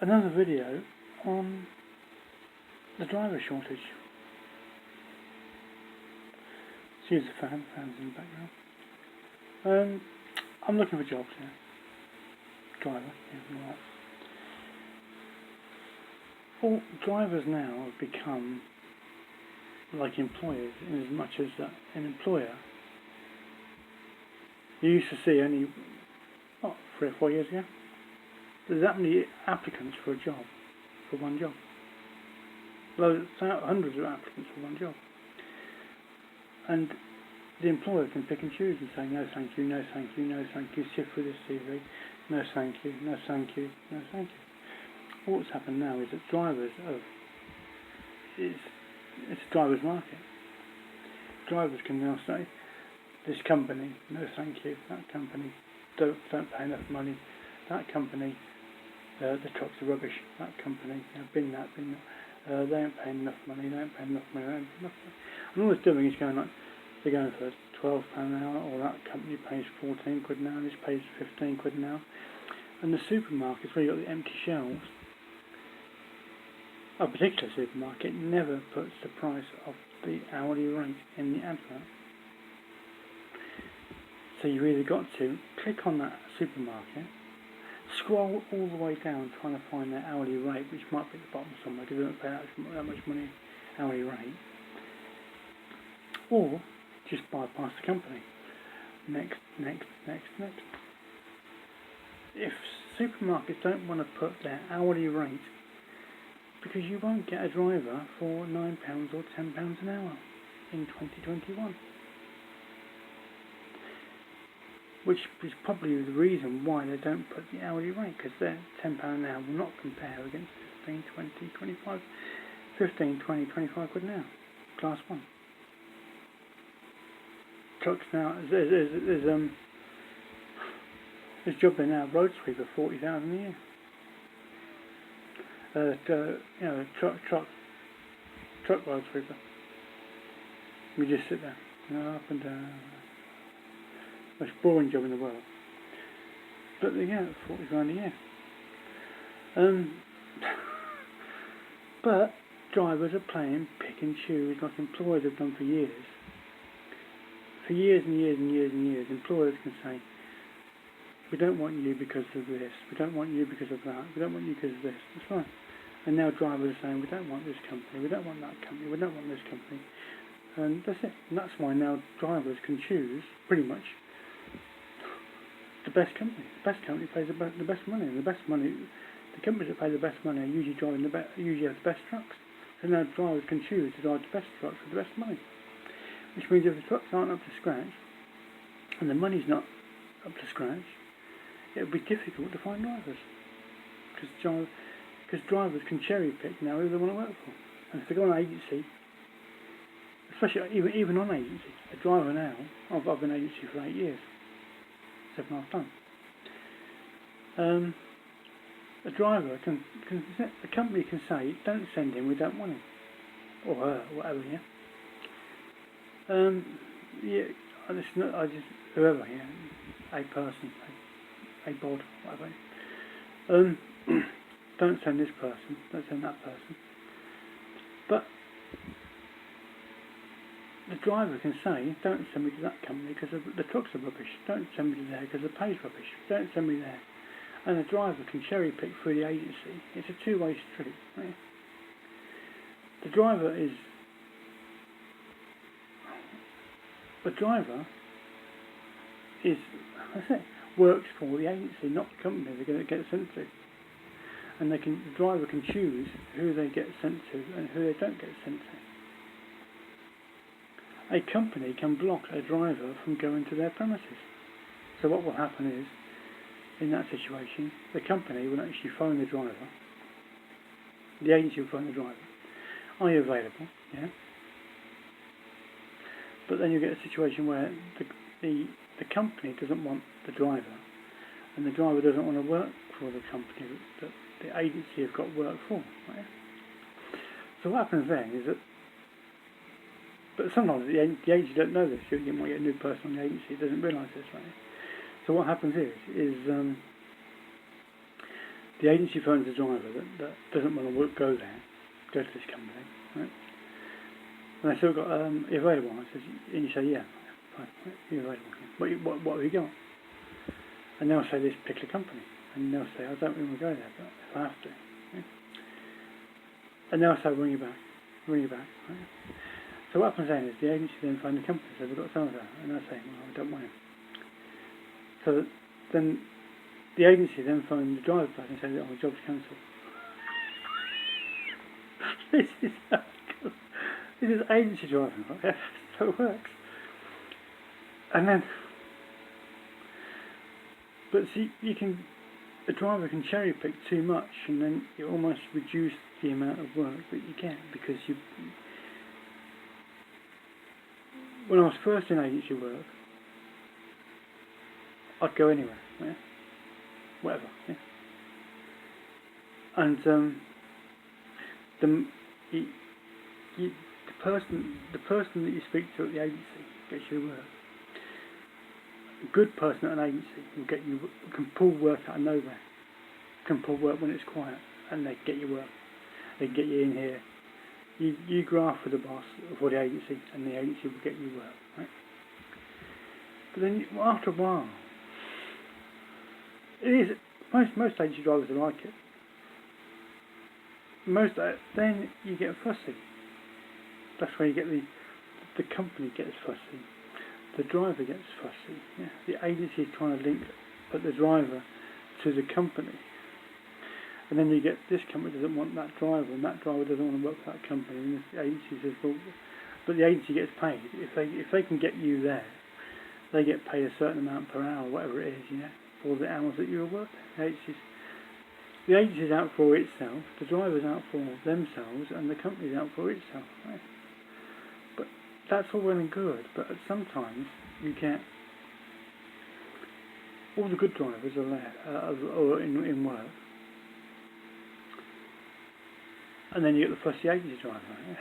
another video on the driver shortage. Excuse the fans in the background. I'm looking for jobs here. Driver, yeah, right. All drivers now have become like employers, in as much as an employer you used to see only 3 or 4 years ago. There's that many applicants for a job, for one job. Hundreds of applicants for one job. And the employer can pick and choose and say no thank you, no thank you, no thank you, sift through this CV, no thank you, no thank you, no thank you. What's happened now is that it's a driver's market. Drivers can now say, this company, no thank you, that company don't pay enough money, that company, the trucks are rubbish, that company, bin that, they ain't paying enough money, they ain't paying enough money, they ain't paying enough money. And all it's doing is going like, they're going for £12 an hour, or that company pays 14 quid an hour, and this pays 15 quid an hour. And the supermarkets where you've got the empty shelves, a particular supermarket never puts the price of the hourly rate in the advert. So you've either got to click on that supermarket, scroll all the way down trying to find their hourly rate, which might be at the bottom somewhere because they don't pay that much money hourly rate, or just bypass the company. Next. If supermarkets don't want to put their hourly rate, because you won't get a driver for £9 or £10 an hour in 2021. Which is probably the reason why they don't put the hourly rate, because their £10 an hour will not compare against 15, 20, 25, 15, 20, 25 quid an hour, class 1. Trucks now, there's job there now, road sweeper, 40,000 a year. Truck road sweeper. You just sit there, up and down. Most boring job in the world. But they get 40 grand a year. But drivers are playing pick and choose like employers have done for years. For years and years and years and years, employers can say, we don't want you because of this, we don't want you because of that, we don't want you because of this. That's fine. And now drivers are saying, we don't want this company, we don't want that company, we don't want this company. And that's it. And that's why now drivers can choose, pretty much, the best company. The best company pays the best money. And the companies that pay the best money are usually usually have the best trucks. So now drivers can choose to drive the best trucks with the best money. Which means if the trucks aren't up to scratch, and the money's not up to scratch, it would be difficult to find drivers. Because drivers can cherry pick now who they want to work for. And if they go on agency, especially even on agency, a driver now, I've been agency for 8 years, 7.5 done. A driver the company can say, don't send him, we don't want him, or her, or whatever. Whoever, a person, a bod, whatever. Don't send this person, don't send that person. But the driver can say, don't send me to that company because the trucks are rubbish. Don't send me to there because the pay's rubbish. Don't send me there. And the driver can cherry pick through the agency. It's a two-way street. Right? The driver works for the agency, not the company they're going to get sent to. And the driver can choose who they get sent to and who they don't get sent to. A company can block a driver from going to their premises. So what will happen is, in that situation, the company will actually phone the driver. The agency will phone the driver. Are you available? Yeah. But then you get a situation where the company doesn't want the driver, and the driver doesn't want to work for the company that the agency have got work for. Right? So what happens then is that, but sometimes the agency don't know this. You might get a new person on the agency who doesn't realise this, right? So what happens is the agency phones the driver that doesn't want to go there, go to this company, right? And they still got available. And you say, yeah, fine, right, you're available. What have you got? And they'll say this particular company, and they'll say, I don't really want to go there, but if I have to, right? And they'll say, ring you back. Right? So what happens then is the agency then phone the company, so we've got so-and-so, and they'll say, well, I don't want him. So then the agency then phone the driver back and say, oh, the job's cancelled. This is agency driving, right? That's how it works. And then, but see, a driver can cherry pick too much, and then you almost reduce the amount of work that you get, because when I was first in agency work, I'd go anywhere, yeah? Whatever, yeah? And the person that you speak to at the agency gets you work. A good person at an agency can pull work out of nowhere, can pull work when it's quiet, and they get you work. They get you in here. You graft for the boss, for the agency, and the agency will get you work, right? But then after a while, most agency drivers are like it. Then you get fussy. That's where you get the company gets fussy, the driver gets fussy. Yeah? The agency is trying to link up the driver to the company, and then you get this company doesn't want that driver, and that driver doesn't want to work for that company, and the agency says, well, but the agency gets paid if they can get you there. They get paid a certain amount per hour, whatever it is, for the hours that you were working. The agency's out for itself, the driver's out for themselves, and the company's out for itself. Right? But that's all well and good, but sometimes you get all the good drivers are there, or in work, and then you get the fussy agency driver. Right?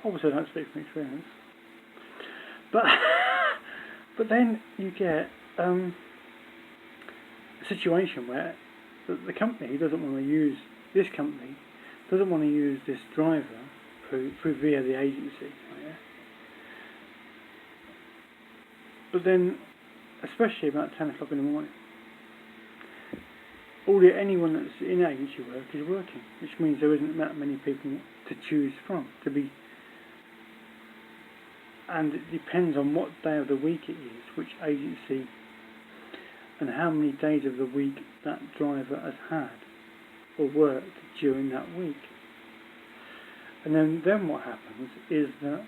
Obviously, I don't speak from experience, but then you get a situation where the company doesn't want to use this driver through via the agency. Right? But then, especially about 10 o'clock in the morning, anyone that's in agency work is working, which means there isn't that many people to choose from. And it depends on what day of the week it is, which agency, and how many days of the week that driver has had or worked during that week. And then what happens is that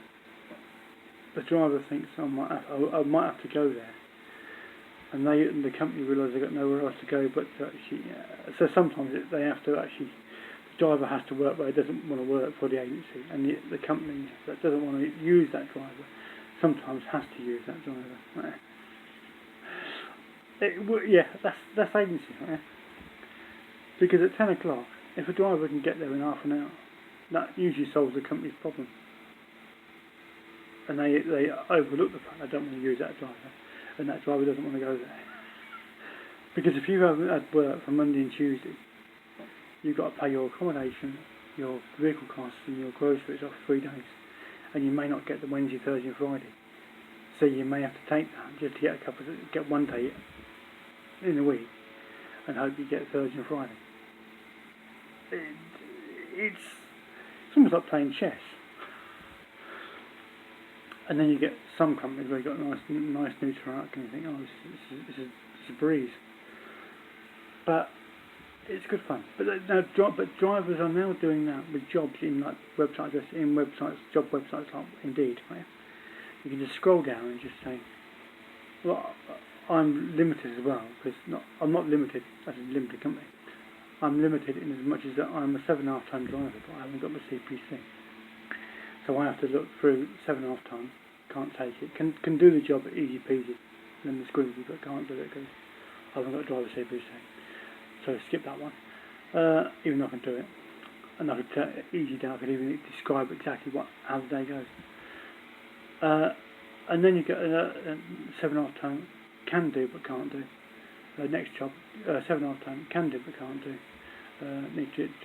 the driver thinks, I might have to go there, and the company realise they've got nowhere else to go but to actually. So sometimes they have to actually. The driver has to work where he doesn't want to work for the agency, and the company that doesn't want to use that driver sometimes has to use that driver. Right? That's agency, right? Because at 10 o'clock, if a driver can get there in half an hour, that usually solves the company's problem. And they overlook the fact they don't want to use that driver, and that driver doesn't want to go there. Because if you haven't had work for Monday and Tuesday, you've got to pay your accommodation, your vehicle costs, and your groceries off 3 days, and you may not get the Wednesday, Thursday, and Friday. So you may have to take that just to get one day in a week, and hope you get Thursday and Friday. It's almost like playing chess. And then you get some companies where you've got nice new truck, and you think, oh, this is a breeze. But it's good fun. But drivers are now doing that with jobs in job websites like Indeed. Right? You can just scroll down and just say, well, I'm limited as well, because I'm not limited as a limited company. I'm limited in as much as that I'm a 7.5 ton driver, but I haven't got my CPC. So I have to look through 7.5 ton, can't take it, can do the job easy peasy, then the squeezy, but can't do it because I haven't got a driver CPC. So skip that one, even though I can do it. And I could easy down, I could even describe exactly how the day goes. And then you get a 7.5 ton, can do but can't do. next job, 7.5 ton, can do but can't do.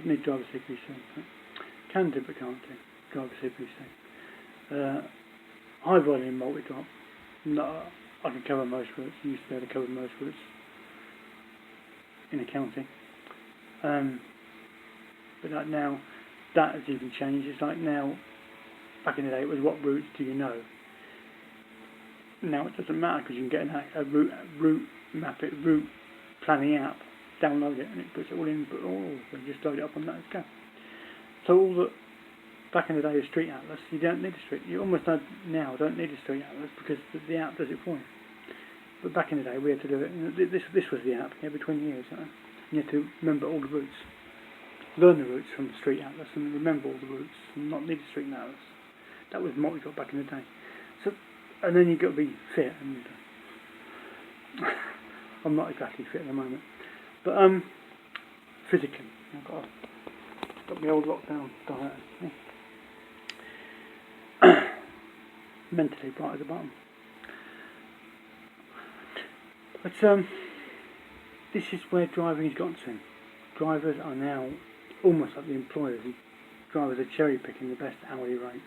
Need driver CPC. Can do but can't do. Driver CPC. High volume multi-drop. No, I can cover most routes. I used to be able to cover most routes in accounting. But like now, that has even changed. It's like now, back in the day, it was what routes do you know? Now it doesn't matter because you can get a route planning app, download it, and it puts it all in. You just load it up on that and go. So all the back in the day, a street atlas, you don't need a street. You almost don't need a street atlas because the app does it for you. But back in the day, we had to do it. This was the app. Between years, you had to remember all the routes, learn the routes from the street atlas, and remember all the routes, and not need a street atlas. That was multi-drop back in the day. So, and then you've got to be fit. And I'm not exactly fit at the moment, but physically, I've got my old lockdown diet. Mentally bright as a button. But this is where driving has got to. Drivers are now almost like the employers. Drivers are cherry picking the best hourly rates.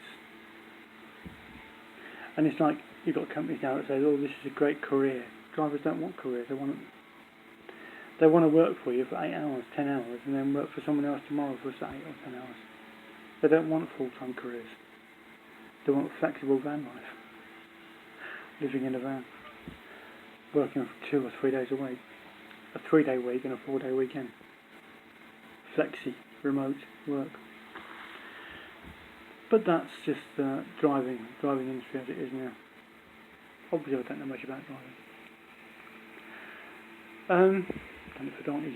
And it's like you've got companies now that say, "Oh, this is a great career." Drivers don't want careers. They want to work for you for 8 hours, 10 hours, and then work for someone else tomorrow for 8 or 10 hours. They don't want full-time careers. They want a flexible van life. Living in a van. Working for 2 or 3 days a week. A 3-day week and a 4-day weekend. Flexi, remote work. But that's just driving industry as it is now. Obviously I don't know much about driving. Don't know if I don't,